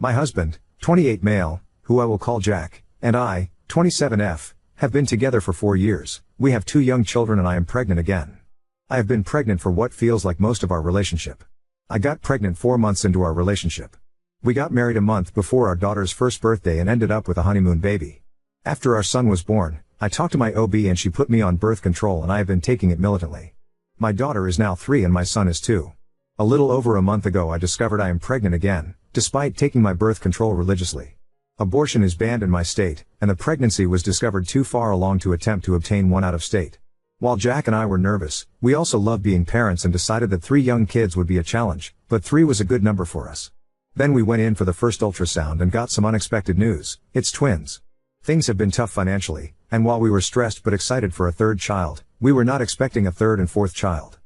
My husband, 28 male, who I will call Jack, and I, 27F, have been together for 4 years. We have 2 young children and I am pregnant again. I have been pregnant for what feels like most of our relationship. I got pregnant 4 months into our relationship. We got married a month before our daughter's first birthday and ended up with a honeymoon baby. After our son was born, I talked to my OB and she put me on birth control and I have been taking it militantly. My daughter is now 3 and my son is 2. A little over a month ago I discovered I am pregnant again, despite taking my birth control religiously. Abortion is banned in my state, and the pregnancy was discovered too far along to attempt to obtain one out of state. While Jack and I were nervous, we also love being parents and decided that 3 young kids would be a challenge, but 3 was a good number for us. Then we went in for the first ultrasound and got some unexpected news. It's twins. Things have been tough financially, and while we were stressed but excited for a 3rd child, we were not expecting a 3rd and 4th child.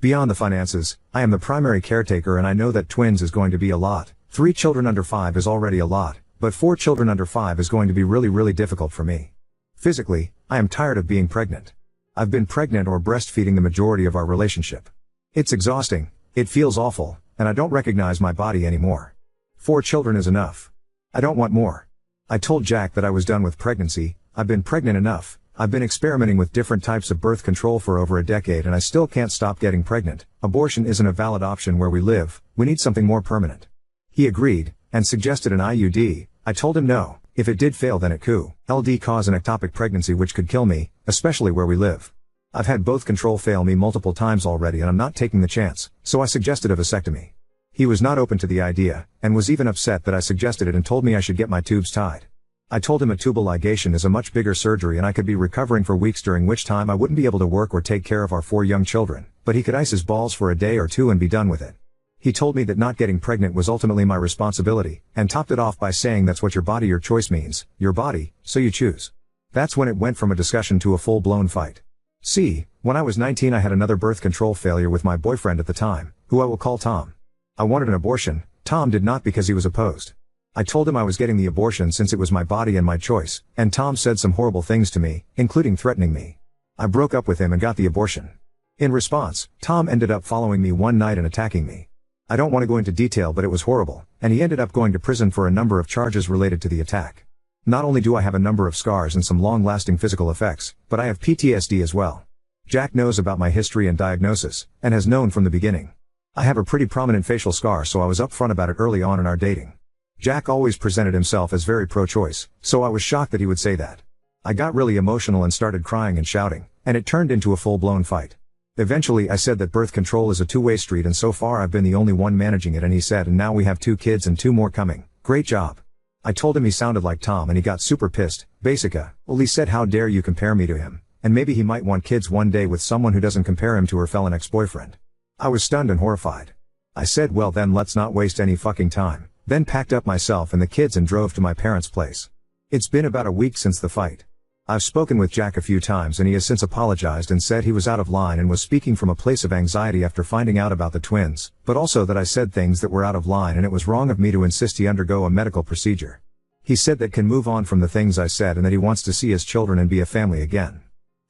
Beyond the finances, I am the primary caretaker and I know that twins is going to be a lot. 3 children under 5 is already a lot, but 4 children under 5 is going to be really difficult for me. Physically, I am tired of being pregnant. I've been pregnant or breastfeeding the majority of our relationship. It's exhausting, it feels awful, and I don't recognize my body anymore. 4 children is enough. I don't want more. I told Jack that I was done with pregnancy. I've been pregnant enough. I've been experimenting with different types of birth control for over a decade and I still can't stop getting pregnant. Abortion isn't a valid option where we live. We need something more permanent. He agreed, and suggested an IUD. I told him no. If it did fail then it could cause an ectopic pregnancy which could kill me, especially where we live. I've had both control fail me multiple times already and I'm not taking the chance, so I suggested a vasectomy. He was not open to the idea, and was even upset that I suggested it and told me I should get my tubes tied. I told him a tubal ligation is a much bigger surgery and I could be recovering for weeks during which time I wouldn't be able to work or take care of our 4 young children, but he could ice his balls for a day or 2 and be done with it. He told me that not getting pregnant was ultimately my responsibility, and topped it off by saying that's what your body your choice means, your body, so you choose. That's when it went from a discussion to a full-blown fight. See, when I was 19 I had another birth control failure with my boyfriend at the time, who I will call Tom. I wanted an abortion. Tom did not because he was opposed. I told him I was getting the abortion since it was my body and my choice, and Tom said some horrible things to me, including threatening me. I broke up with him and got the abortion. In response, Tom ended up following me one night and attacking me. I don't want to go into detail but it was horrible, and he ended up going to prison for a number of charges related to the attack. Not only do I have a number of scars and some long-lasting physical effects, but I have PTSD as well. Jack knows about my history and diagnosis, and has known from the beginning. I have a pretty prominent facial scar so I was upfront about it early on in our dating. Jack always presented himself as very pro-choice, so I was shocked that he would say that. I got really emotional and started crying and shouting, and it turned into a full-blown fight. Eventually I said that birth control is a two-way street and so far I've been the only one managing it, and he said and now we have 2 kids and 2 more coming. Great job. I told him he sounded like Tom and he got super pissed. Well, he said how dare you compare me to him, and maybe he might want kids one day with someone who doesn't compare him to her felon ex-boyfriend. I was stunned and horrified. I said well then let's not waste any fucking time, then packed up myself and the kids and drove to my parents' place. It's been about a week since the fight. I've spoken with Jack a few times and he has since apologized and said he was out of line and was speaking from a place of anxiety after finding out about the twins, but also that I said things that were out of line and it was wrong of me to insist he undergo a medical procedure. He said that can move on from the things I said and that he wants to see his children and be a family again.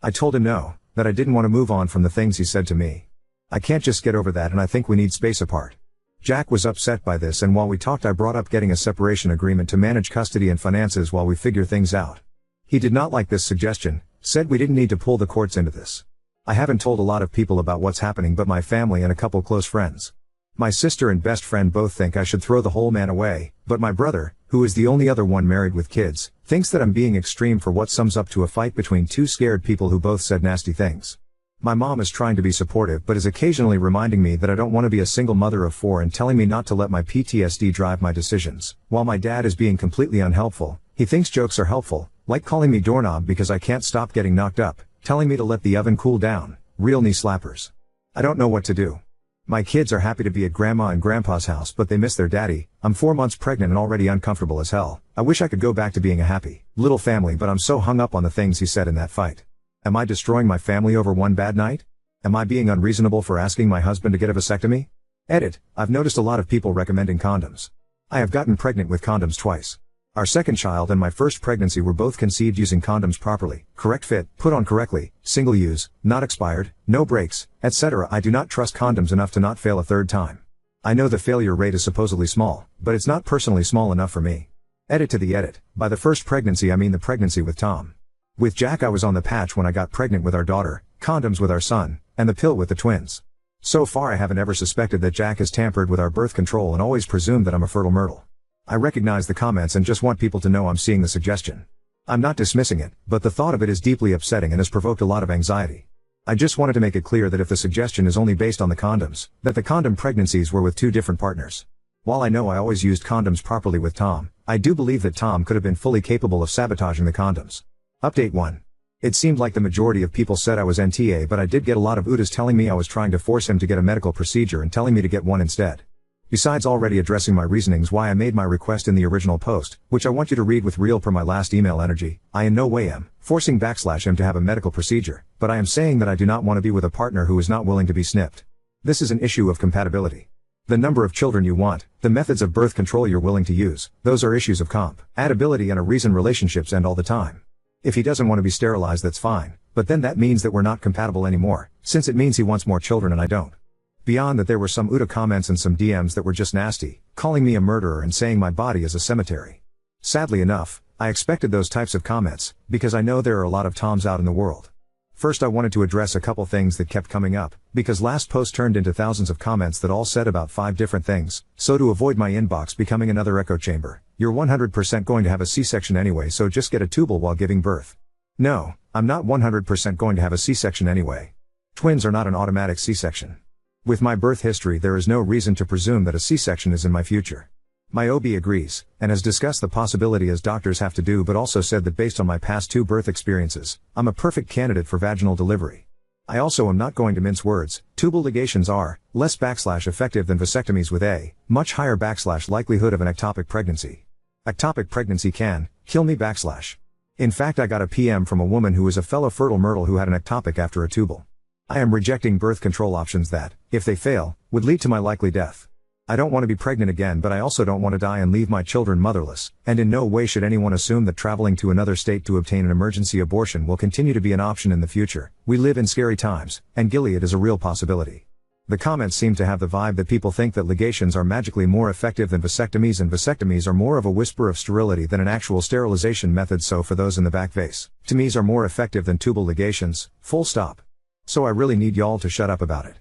I told him no, that I didn't want to move on from the things he said to me. I can't just get over that and I think we need space apart. Jack was upset by this and while we talked I brought up getting a separation agreement to manage custody and finances while we figure things out. He did not like this suggestion, said we didn't need to pull the courts into this. I haven't told a lot of people about what's happening but my family and a couple close friends. My sister and best friend both think I should throw the whole man away, but my brother, who is the only other one married with kids, thinks that I'm being extreme for what sums up to a fight between 2 scared people who both said nasty things. My mom is trying to be supportive but is occasionally reminding me that I don't want to be a single mother of 4 and telling me not to let my PTSD drive my decisions, while my dad is being completely unhelpful. He thinks jokes are helpful, like calling me doorknob because I can't stop getting knocked up, telling me to let the oven cool down, real knee slappers. I don't know what to do. My kids are happy to be at grandma and grandpa's house but they miss their daddy. I'm 4 months pregnant and already uncomfortable as hell. I wish I could go back to being a happy little family but I'm so hung up on the things he said in that fight. Am I destroying my family over one bad night? Am I being unreasonable for asking my husband to get a vasectomy? Edit, I've noticed a lot of people recommending condoms. I have gotten pregnant with condoms twice. Our second child and my first pregnancy were both conceived using condoms properly, correct fit, put on correctly, single use, not expired, no breaks, etc. I do not trust condoms enough to not fail a 3rd time. I know the failure rate is supposedly small, but it's not personally small enough for me. Edit to the edit. By the first pregnancy I mean the pregnancy with Tom. With Jack I was on the patch when I got pregnant with our daughter, condoms with our son, and the pill with the twins. So far I haven't ever suspected that Jack has tampered with our birth control and always presumed that I'm a fertile myrtle. I recognize the comments and just want people to know I'm seeing the suggestion. I'm not dismissing it, but the thought of it is deeply upsetting and has provoked a lot of anxiety. I just wanted to make it clear that if the suggestion is only based on the condoms, that the condom pregnancies were with two different partners. While I know I always used condoms properly with Tom, I do believe that Tom could have been fully capable of sabotaging the condoms. Update 1. It seemed like the majority of people said I was NTA, but I did get a lot of UTAs telling me I was trying to force him to get a medical procedure and telling me to get one instead. Besides already addressing my reasonings why I made my request in the original post, which I want you to read with real per my last email energy, I in no way am forcing /him to have a medical procedure, but I am saying that I do not want to be with a partner who is not willing to be snipped. This is an issue of compatibility. The number of children you want, the methods of birth control you're willing to use, those are issues of compatibility and a reason relationships end all the time. If he doesn't want to be sterilized, that's fine, but then that means that we're not compatible anymore, since it means he wants more children and I don't. Beyond that, there were some UTA comments and some DMs that were just nasty, calling me a murderer and saying my body is a cemetery. Sadly enough, I expected those types of comments, because I know there are a lot of Toms out in the world. First I wanted to address a couple things that kept coming up, because last post turned into thousands of comments that all said about 5 different things, so to avoid my inbox becoming another echo chamber, you're 100% going to have a C-section anyway, so just get a tubal while giving birth. No, I'm not 100% going to have a C-section anyway. Twins are not an automatic C-section. With my birth history there is no reason to presume that a C-section is in my future. My OB agrees, and has discussed the possibility as doctors have to do, but also said that based on my past 2 birth experiences, I'm a perfect candidate for vaginal delivery. I also am not going to mince words, tubal ligations are less /effective than vasectomies with a much higher / likelihood of an ectopic pregnancy. Ectopic pregnancy can kill me /. In fact, I got a PM from a woman who is a fellow fertile myrtle who had an ectopic after a tubal. I am rejecting birth control options that, if they fail, would lead to my likely death. I don't want to be pregnant again, but I also don't want to die and leave my children motherless, and in no way should anyone assume that traveling to another state to obtain an emergency abortion will continue to be an option in the future. We live in scary times, and Gilead is a real possibility. The comments seem to have the vibe that people think that ligations are magically more effective than vasectomies, and vasectomies are more of a whisper of sterility than an actual sterilization method, so for those in the back, vasectomies are more effective than tubal ligations, full stop. So I really need y'all to shut up about it.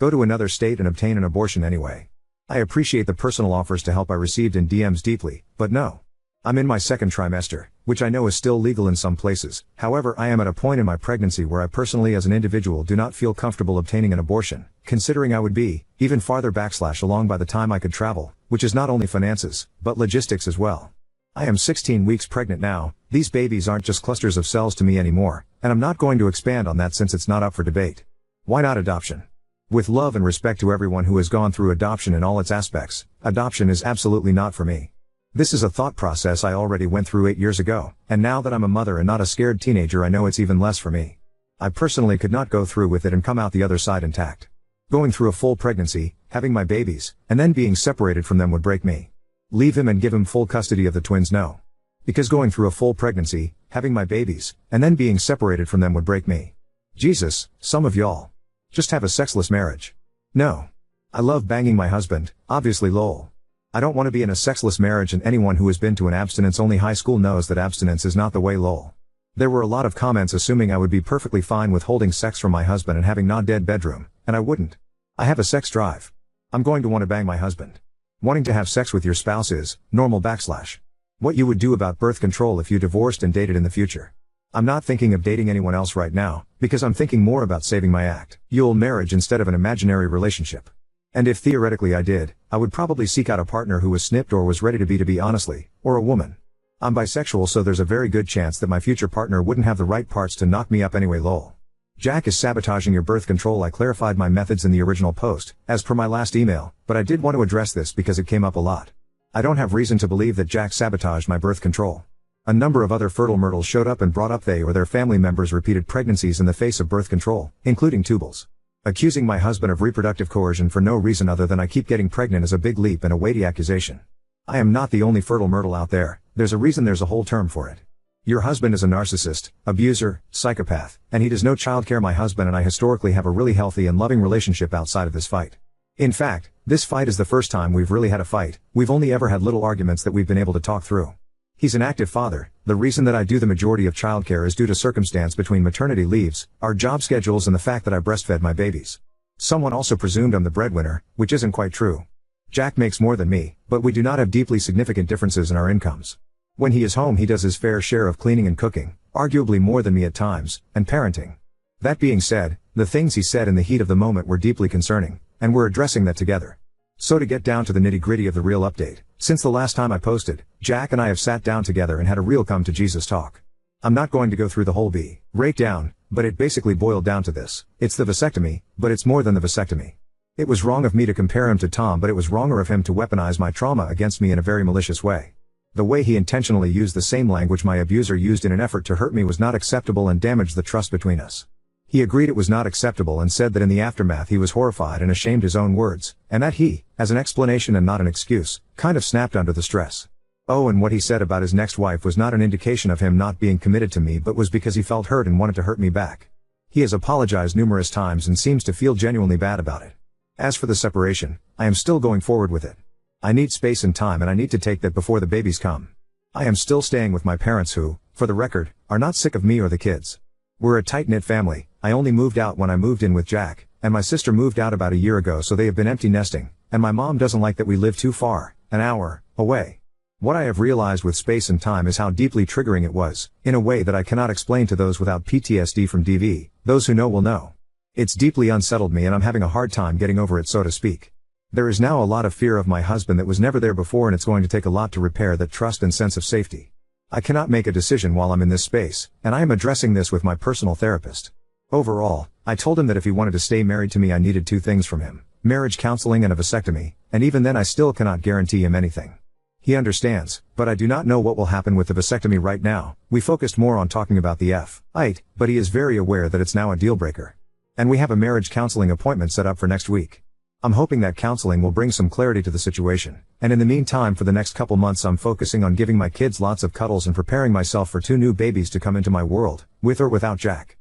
Go to another state and obtain an abortion anyway. I appreciate the personal offers to help I received in DMs deeply, but no. I'm in my 2nd trimester, which I know is still legal in some places. However, I am at a point in my pregnancy where I personally as an individual do not feel comfortable obtaining an abortion, considering I would be even farther / along by the time I could travel, which is not only finances, but logistics as well. I am 16 weeks pregnant now. These babies aren't just clusters of cells to me anymore, and I'm not going to expand on that since it's not up for debate. Why not adoption? With love and respect to everyone who has gone through adoption in all its aspects, adoption is absolutely not for me. This is a thought process I already went through 8 years ago, and now that I'm a mother and not a scared teenager, I know it's even less for me. I personally could not go through with it and come out the other side intact. Going through a full pregnancy, having my babies, and then being separated from them would break me. Leave him and give him full custody of the twins, no. Because going through a full pregnancy, having my babies, and then being separated from them would break me. Jesus, some of y'all just have a sexless marriage. No. I love banging my husband, obviously lol. I don't want to be in a sexless marriage, and anyone who has been to an abstinence-only high school knows that abstinence is not the way lol. There were a lot of comments assuming I would be perfectly fine with holding sex from my husband and having not dead bedroom, and I wouldn't. I have a sex drive. I'm going to want to bang my husband. Wanting to have sex with your spouse is normal / what you would do about birth control if you divorced and dated in the future. I'm not thinking of dating anyone else right now, because I'm thinking more about saving my actual marriage instead of an imaginary relationship. And if theoretically I did, I would probably seek out a partner who was snipped or was ready to be honestly, or a woman. I'm bisexual, so there's a very good chance that my future partner wouldn't have the right parts to knock me up anyway lol. Jack is sabotaging your birth control. I clarified my methods in the original post, as per my last email, but I did want to address this because it came up a lot. I don't have reason to believe that Jack sabotaged my birth control. A number of other fertile myrtles showed up and brought up they or their family members repeated pregnancies in the face of birth control, including tubals. Accusing my husband of reproductive coercion for no reason other than I keep getting pregnant is a big leap and a weighty accusation. I am not the only fertile myrtle out there. There's a reason there's a whole term for it. Your husband is a narcissist, abuser, psychopath, and he does no childcare. My husband and I historically have a really healthy and loving relationship outside of this fight. In fact, this fight is the first time we've really had a fight. We've only ever had little arguments that we've been able to talk through. He's an active father. The reason that I do the majority of childcare is due to circumstance between maternity leaves, our job schedules, and the fact that I breastfed my babies. Someone also presumed I'm the breadwinner, which isn't quite true. Jack makes more than me, but we do not have deeply significant differences in our incomes. When he is home, he does his fair share of cleaning and cooking, arguably more than me at times, and parenting. That being said, the things he said in the heat of the moment were deeply concerning, and we're addressing that together. So to get down to the nitty-gritty of the real update, since the last time I posted, Jack and I have sat down together and had a real come to Jesus talk. I'm not going to go through the whole breakdown, but it basically boiled down to this. It's the vasectomy, but it's more than the vasectomy. It was wrong of me to compare him to Tom, but it was wronger of him to weaponize my trauma against me in a very malicious way. The way he intentionally used the same language my abuser used in an effort to hurt me was not acceptable and damaged the trust between us. He agreed it was not acceptable and said that in the aftermath he was horrified and ashamed his own words, and that he, as an explanation and not an excuse, kind of snapped under the stress. Oh, and what he said about his next wife was not an indication of him not being committed to me, but was because he felt hurt and wanted to hurt me back. He has apologized numerous times and seems to feel genuinely bad about it. As for the separation, I am still going forward with it. I need space and time, and I need to take that before the babies come. I am still staying with my parents who, for the record, are not sick of me or the kids. We're a tight-knit family. I only moved out when I moved in with Jack, and my sister moved out about a year ago, so they have been empty nesting, and my mom doesn't like that we live too far, an hour away. What I have realized with space and time is how deeply triggering it was, in a way that I cannot explain to those without PTSD from DV. Those who know will know. It's deeply unsettled me, and I'm having a hard time getting over it, so to speak. There is now a lot of fear of my husband that was never there before, and it's going to take a lot to repair that trust and sense of safety. I cannot make a decision while I'm in this space, and I am addressing this with my personal therapist. Overall, I told him that if he wanted to stay married to me, I needed 2 things from him: marriage counseling and a vasectomy, and even then I still cannot guarantee him anything. He understands, but I do not know what will happen with the vasectomy right now. We focused more on talking about the fight, but he is very aware that it's now a deal breaker. And we have a marriage counseling appointment set up for next week. I'm hoping that counseling will bring some clarity to the situation, and in the meantime, for the next couple months, I'm focusing on giving my kids lots of cuddles and preparing myself for 2 new babies to come into my world, with or without Jack.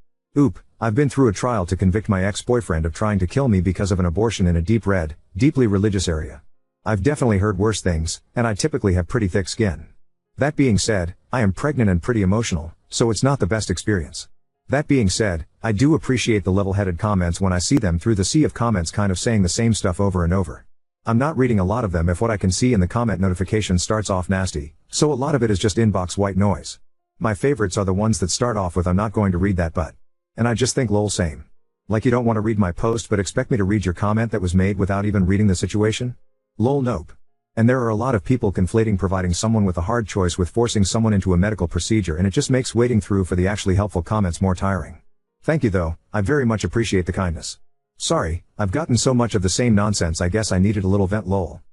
I've been through a trial to convict my ex-boyfriend of trying to kill me because of an abortion in a deep red, deeply religious area. I've definitely heard worse things, and I typically have pretty thick skin. That being said, I am pregnant and pretty emotional, so it's not the best experience. That being said, I do appreciate the level-headed comments when I see them through the sea of comments kind of saying the same stuff over and over. I'm not reading a lot of them if what I can see in the comment notification starts off nasty, so a lot of it is just inbox white noise. My favorites are the ones that start off with "I'm not going to read that but." And I just think lol same. Like you don't want to read my post but expect me to read your comment that was made without even reading the situation? Lol nope. And there are a lot of people conflating providing someone with a hard choice with forcing someone into a medical procedure, and it just makes waiting through for the actually helpful comments more tiring. Thank you though, I very much appreciate the kindness. Sorry, I've gotten so much of the same nonsense, I guess I needed a little vent lol.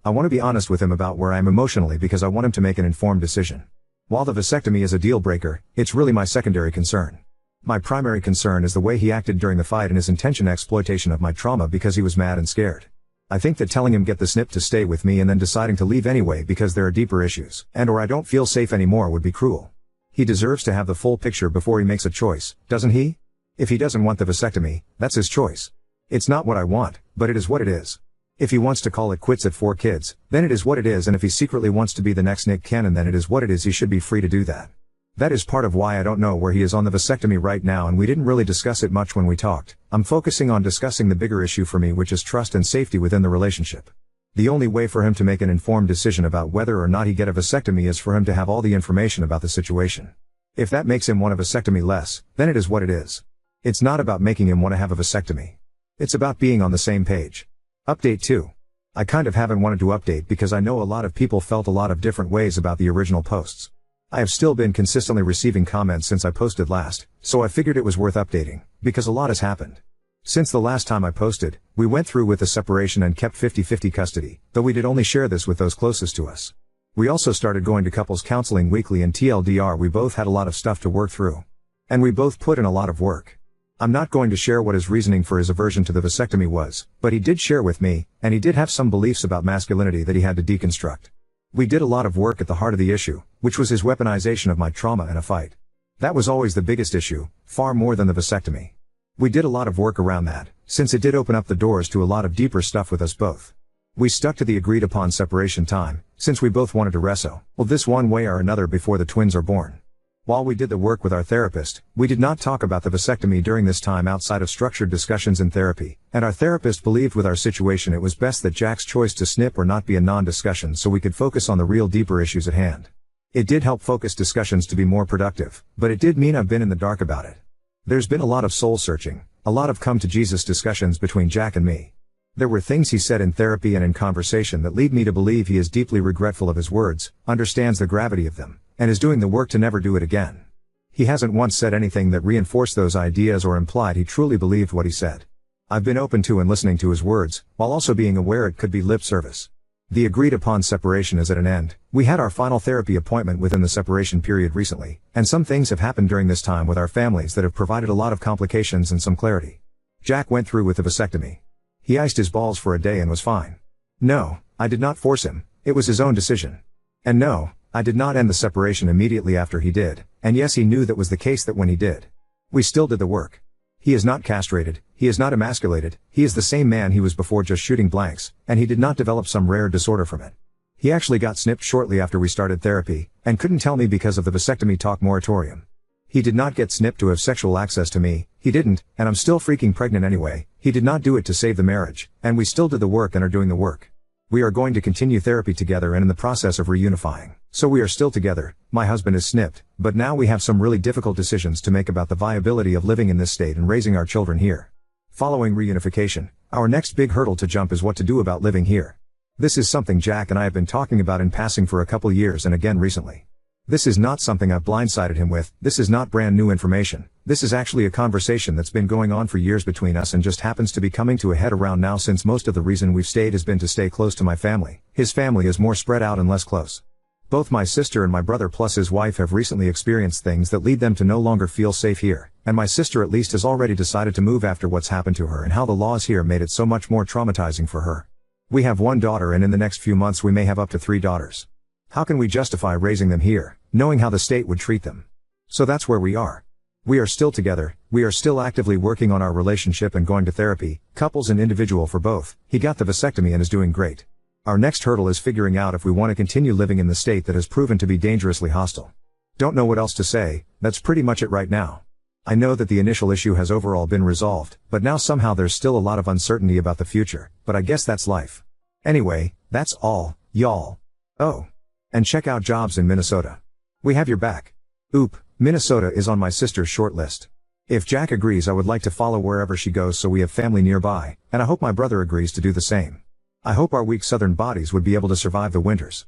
I want to be honest with him about where I am emotionally because I want him to make an informed decision. While the vasectomy is a deal breaker, it's really my secondary concern. My primary concern is the way he acted during the fight and his intention exploitation of my trauma because he was mad and scared. I think that telling him get the snip to stay with me and then deciding to leave anyway because there are deeper issues, and or I don't feel safe anymore, would be cruel. He deserves to have the full picture before he makes a choice, doesn't he? If he doesn't want the vasectomy, that's his choice. It's not what I want, but it is what it is. If he wants to call it quits at 4 kids, then it is what it is, and if he secretly wants to be the next Nick Cannon, then it is what it is. He should be free to do that. That is part of why I don't know where he is on the vasectomy right now, and we didn't really discuss it much when we talked. I'm focusing on discussing the bigger issue for me, which is trust and safety within the relationship. The only way for him to make an informed decision about whether or not he get a vasectomy is for him to have all the information about the situation. If that makes him want a vasectomy less, then it is what it is. It's not about making him want to have a vasectomy. It's about being on the same page. Update 2. I kind of haven't wanted to update because I know a lot of people felt a lot of different ways about the original posts. I have still been consistently receiving comments since I posted last, so I figured it was worth updating, because a lot has happened. Since the last time I posted, we went through with the separation and kept 50-50 custody, though we did only share this with those closest to us. We also started going to couples counseling weekly, and TLDR, we both had a lot of stuff to work through. And we both put in a lot of work. I'm not going to share what his reasoning for his aversion to the vasectomy was, but he did share with me, and he did have some beliefs about masculinity that he had to deconstruct. We did a lot of work at the heart of the issue, which was his weaponization of my trauma in a fight. That was always the biggest issue, far more than the vasectomy. We did a lot of work around that, since it did open up the doors to a lot of deeper stuff with us both. We stuck to the agreed upon separation time, since we both wanted to wrestle this one way or another before the twins are born. While we did the work with our therapist, we did not talk about the vasectomy during this time outside of structured discussions in therapy, and our therapist believed with our situation it was best that Jack's choice to snip or not be a non-discussion so we could focus on the real deeper issues at hand. It did help focus discussions to be more productive, but it did mean I've been in the dark about it. There's been a lot of soul searching, a lot of come to Jesus discussions between Jack and me. There were things he said in therapy and in conversation that lead me to believe he is deeply regretful of his words, understands the gravity of them, and is doing the work to never do it again. He hasn't once said anything that reinforced those ideas or implied he truly believed what he said. I've been open to and listening to his words, while also being aware it could be lip service. The agreed upon separation is at an end. We had our final therapy appointment within the separation period recently, and some things have happened during this time with our families that have provided a lot of complications and some clarity. Jack went through with the vasectomy. He iced his balls for a day and was fine. No, I did not force him, it was his own decision. And no, I did not end the separation immediately after he did, and yes, he knew that was the case that when he did. We still did the work. He is not castrated, he is not emasculated, he is the same man he was before, just shooting blanks, and he did not develop some rare disorder from it. He actually got snipped shortly after we started therapy, and couldn't tell me because of the vasectomy talk moratorium. He did not get snipped to have sexual access to me, he didn't, and I'm still freaking pregnant anyway. He did not do it to save the marriage, and we still did the work and are doing the work. We are going to continue therapy together and in the process of reunifying. So we are still together, my husband is snipped, but now we have some really difficult decisions to make about the viability of living in this state and raising our children here. Following reunification, our next big hurdle to jump is what to do about living here. This is something Jack and I have been talking about in passing for a couple years and again recently. This is not something I've blindsided him with, this is not brand new information, this is actually a conversation that's been going on for years between us and just happens to be coming to a head around now, since most of the reason we've stayed has been to stay close to my family. His family is more spread out and less close. Both my sister and my brother plus his wife have recently experienced things that lead them to no longer feel safe here, and my sister at least has already decided to move after what's happened to her and how the laws here made it so much more traumatizing for her. We have one daughter, and in the next few months we may have up to 3 daughters. How can we justify raising them here, knowing how the state would treat them? So that's where we are. We are still together, we are still actively working on our relationship and going to therapy, couples and individual for both. He got the vasectomy and is doing great. Our next hurdle is figuring out if we want to continue living in the state that has proven to be dangerously hostile. Don't know what else to say, that's pretty much it right now. I know that the initial issue has overall been resolved, but now somehow there's still a lot of uncertainty about the future, but I guess that's life. Anyway, that's all, y'all. Oh. And check out jobs in Minnesota. We have your back. Oop, Minnesota is on my sister's short list. If Jack agrees, I would like to follow wherever she goes so we have family nearby, and I hope my brother agrees to do the same. I hope our weak southern bodies would be able to survive the winters.